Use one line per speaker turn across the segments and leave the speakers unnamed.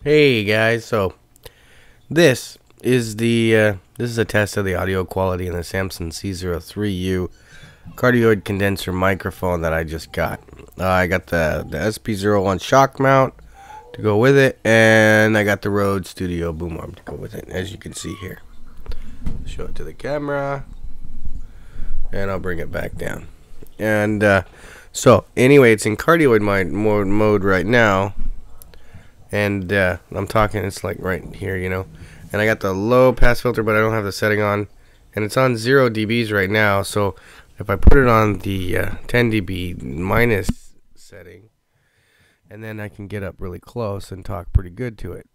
Hey guys, so this is a test of the audio quality in the Samson C03U cardioid condenser microphone that I just got. I got the SP01 shock mount to go with it, and I got the Rode Studio boom arm to go with it, as you can see here. Show it to the camera, and I'll bring it back down. And so anyway, it's in cardioid mode right now. And I'm talking, it's like right here, you know. And I got the low pass filter, but I don't have the setting on. And it's on 0 dBs right now. So if I put it on the 10 dB minus setting, and then I can get up really close and talk pretty good to it.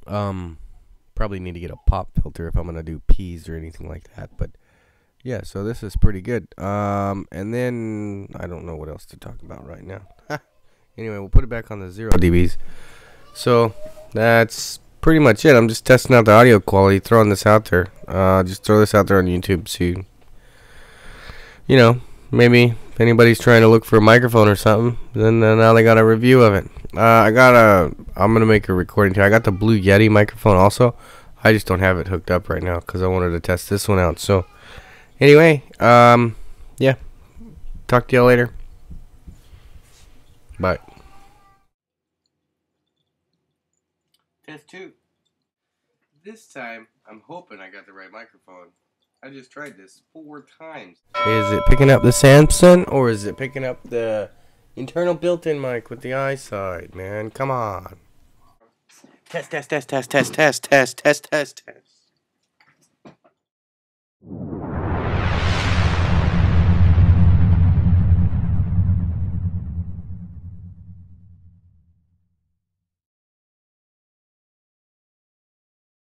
Probably need to get a pop filter if I'm going to do P's or anything like that. But yeah, so this is pretty good. And then I don't know what else to talk about right now. Anyway, we'll put it back on the 0 dBs. So that's pretty much it. I'm just testing out the audio quality, throwing this out there. Just throw this out there on YouTube, so you know, maybe if anybody's trying to look for a microphone or something, then now they got a review of it. I'm gonna make a recording too. I got the Blue Yeti microphone also. I just don't have it hooked up right now because I wanted to test this one out. So anyway, yeah, talk to y'all later. Bye. Test 2. This time, I'm hoping I got the right microphone. I just tried this 4 times. Is it picking up the Samson, or is it picking up the internal built-in mic with the iSide, man? Come on. Test.